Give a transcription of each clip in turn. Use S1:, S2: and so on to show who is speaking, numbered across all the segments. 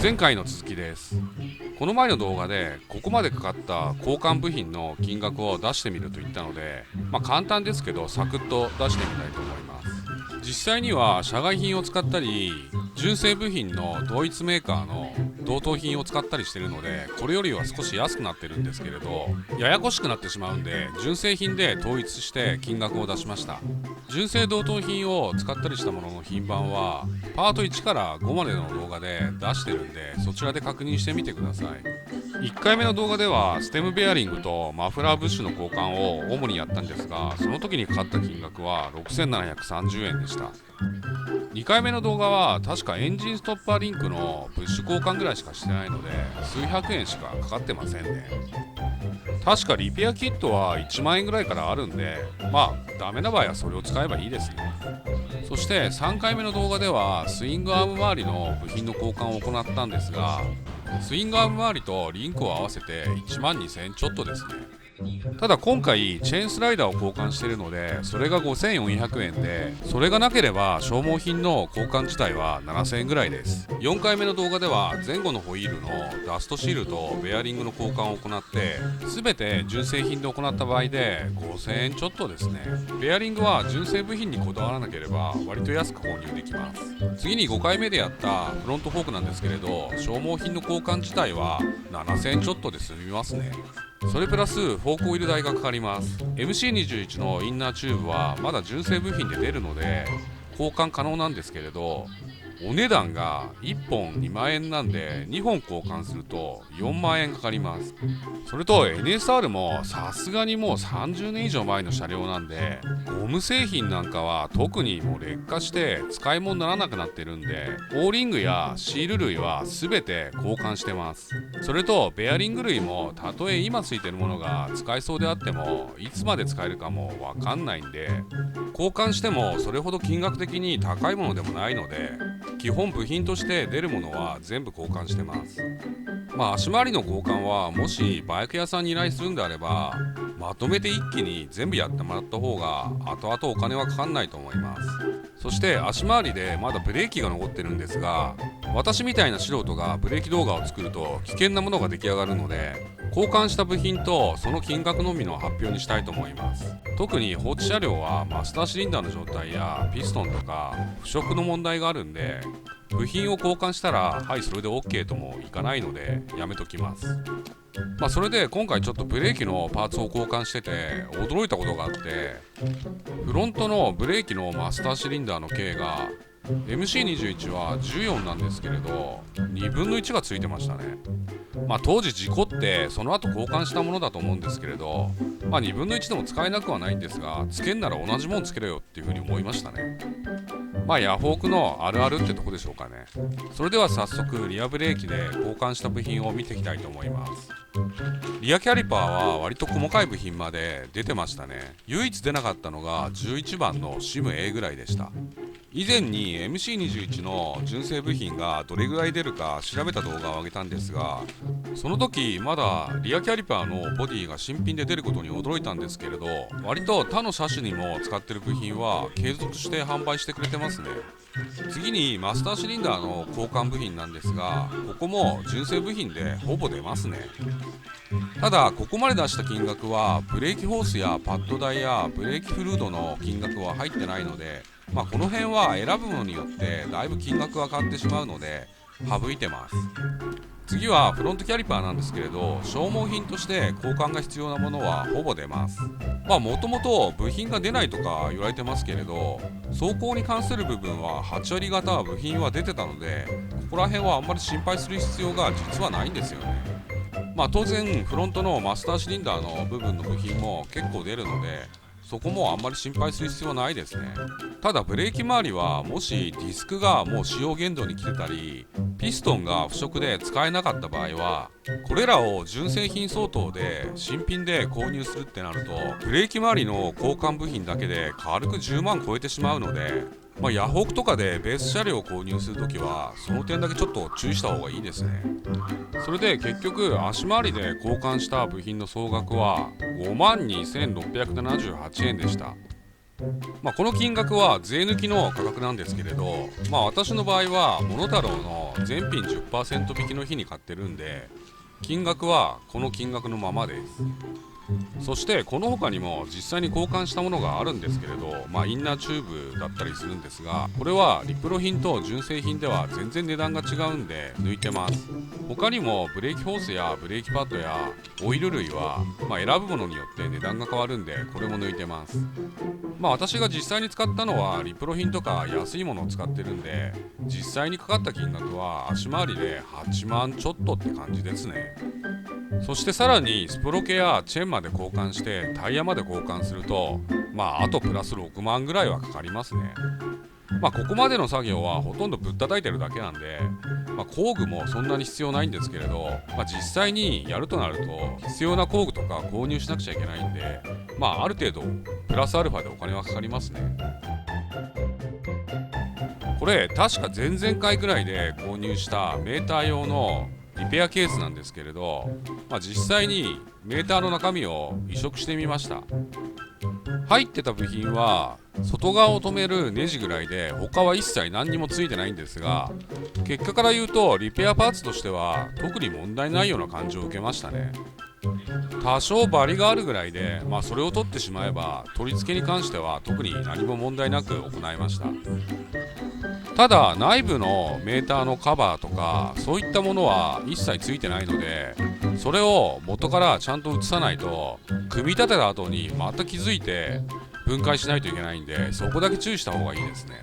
S1: 前回の続きです。この前の動画でここまでかかった交換部品の金額を出してみると言ったので、簡単ですけどサクッと出してみたいと思います。実際には社外品を使ったり純正部品の同一メーカーの同等品を使ったりしているので、これよりは少し安くなってるんですけれど、ややこしくなってしまうんで純正品で統一して金額を出しました。純正同等品を使ったりしたものの品番はパート1から5までの動画で出してるんで、そちらで確認してみてください。1回目の動画ではステムベアリングとマフラーブッシュの交換を主にやったんですが、その時にかかった金額は6730円でした。2回目の動画は確かエンジンストッパーリンクのブッシュ交換ぐらいしかしてないので、数百円しかかかってませんね。確かリペアキットは1万円ぐらいからあるんで、ダメな場合はそれを使えばいいですね。そして3回目の動画ではスイングアーム周りの部品の交換を行ったんですが、スイングアーム周りとリンクを合わせて1万2000円ちょっとですね。ただ今回チェーンスライダーを交換しているので、それが5400円で、それがなければ消耗品の交換自体は7000円ぐらいです。4回目の動画では前後のホイールのダストシールとベアリングの交換を行って、全て純正品で行った場合で5000円ちょっとですね。ベアリングは純正部品にこだわらなければ割と安く購入できます。次に5回目でやったフロントフォークなんですけれど、消耗品の交換自体は7000円ちょっとで済みますね。それプラスフォークオイル代がかかります。 MC21 のインナーチューブはまだ純正部品で出るので交換可能なんですけれど、お値段が1本2万円なんで2本交換すると4万円かかります。それと NSR もさすがにもう30年以上前の車両なんで、ゴム製品なんかは特にもう劣化して使い物にならなくなってるんで、オーリングやシール類は全て交換してます。それとベアリング類もたとえ今ついてるものが使えそうであってもいつまで使えるかもわかんないんで、交換してもそれほど金額的に高いものでもないので、基本部品として出るものは全部交換してます。足回りの交換はもしバイク屋さんに依頼するんであれば、まとめて一気に全部やってもらった方が後々お金はかかんないと思います。そして足回りでまだブレーキが残ってるんですが、私みたいな素人がブレーキ動画を作ると危険なものが出来上がるので、交換した部品とその金額のみの発表にしたいと思います。特に放置車両はマスターシリンダーの状態やピストンとか腐食の問題があるんで、部品を交換したらはいそれで OK ともいかないのでやめときます。それで今回ちょっとブレーキのパーツを交換してて驚いたことがあって、フロントのブレーキのマスターシリンダーの径が MC21 は14なんですけれど2分の1がついてましたね。当時事故ってその後交換したものだと思うんですけれど、2分の1でも使えなくはないんですが、つけんなら同じもんつけろよっていうふうに思いましたね。ヤフオクのあるあるってとこでしょうかね。それでは早速リアブレーキで交換した部品を見ていきたいと思います。リアキャリパーは割と細かい部品まで出てましたね。唯一出なかったのが11番の SIM-A ぐらいでした。以前に MC21 の純正部品がどれぐらい出るか調べた動画を上げたんですが、その時まだリアキャリパーのボディが新品で出ることに驚いたんですけれど、割と他の車種にも使ってる部品は継続して販売してくれてますね。次にマスターシリンダーの交換部品なんですが、ここも純正部品でほぼ出ますね。ただここまで出した金額はブレーキホースやパッド代やブレーキフルードの金額は入ってないので、この辺は選ぶものによってだいぶ金額が変わってしまうので省いてます。次はフロントキャリパーなんですけれど、消耗品として交換が必要なものはほぼ出ます。もともと部品が出ないとか言われてますけれど、走行に関する部分は8割方部品は出てたので、ここら辺はあんまり心配する必要が実はないんですよね。当然フロントのマスターシリンダーの部分の部品も結構出るので、そこもあんまり心配する必要はないですね。ただブレーキ周りはもしディスクがもう使用限度に来てたりピストンが腐食で使えなかった場合は、これらを純正品相当で新品で購入するってなると、ブレーキ周りの交換部品だけで軽く10万超えてしまうので、ヤフオクとかでベース車両を購入するときはその点だけちょっと注意した方がいいですね。それで結局足回りで交換した部品の総額は 52,678 円でした。この金額は税抜きの価格なんですけれど、私の場合はモノタロウの全品 10% 引きの日に買ってるんで、金額はこの金額のままです。そしてこの他にも実際に交換したものがあるんですけれど、インナーチューブだったりするんですが、これはリプロ品と純正品では全然値段が違うんで抜いてます。他にもブレーキホースやブレーキパッドやオイル類は、選ぶものによって値段が変わるんで、これも抜いてます。私が実際に使ったのはリプロ品とか安いものを使ってるんで、実際にかかった金額は足回りで8万ちょっとって感じですね。そしてさらにスプロケやチェーンまで交換してタイヤまで交換すると、あとプラス6万ぐらいはかかりますね。ここまでの作業はほとんどぶったたいてるだけなんで、工具もそんなに必要ないんですけれど、実際にやるとなると必要な工具とか購入しなくちゃいけないんで、ある程度プラスアルファでお金はかかりますね。これ確か前々回ぐらいで購入したメーター用のリペアケースなんですけれど、実際にメーターの中身を移植してみました。入ってた部品は外側を止めるネジぐらいで、他は一切何にもついてないんですが、結果から言うとリペアパーツとしては特に問題ないような感じを受けましたね。多少バリがあるぐらいで、それを取ってしまえば取り付けに関しては特に何も問題なく行いました。ただ内部のメーターのカバーとかそういったものは一切ついてないので、それを元からちゃんと移さないと、組み立てた後にまた気づいて分解しないといけないんで、そこだけ注意した方がいいですね。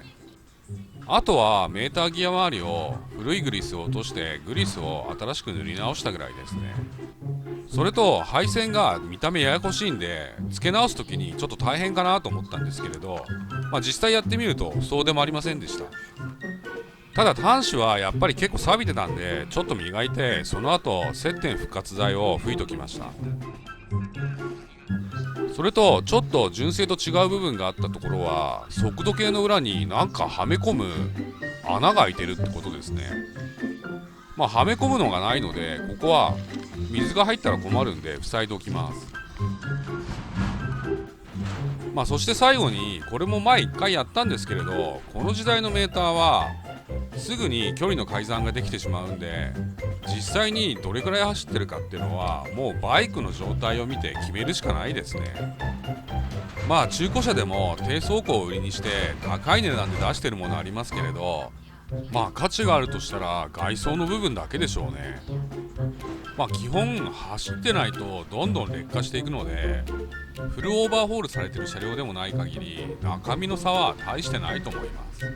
S1: あとはメーターギア周りを古いグリスを落としてグリスを新しく塗り直したぐらいですね。それと配線が見た目ややこしいんで、付け直す時にちょっと大変かなと思ったんですけれど、実際やってみるとそうでもありませんでした。ただ端子はやっぱり結構錆びてたんで、ちょっと磨いてその後接点復活剤を吹いときました。それとちょっと純正と違う部分があったところは、速度計の裏になんかはめ込む穴が開いてるってことですね。はめ込むのがないので、ここは水が入ったら困るんで塞いでおきます。そして最後に、これも前1回やったんですけれど、この時代のメーターはすぐに距離の改ざんができてしまうんで、実際にどれくらい走ってるかっていうのはもうバイクの状態を見て決めるしかないですね。中古車でも低走行を売りにして高い値段で出してるものありますけれど、価値があるとしたら外装の部分だけでしょうね。基本走ってないとどんどん劣化していくので、フルオーバーホールされてる車両でもない限り中身の差は大してないと思います。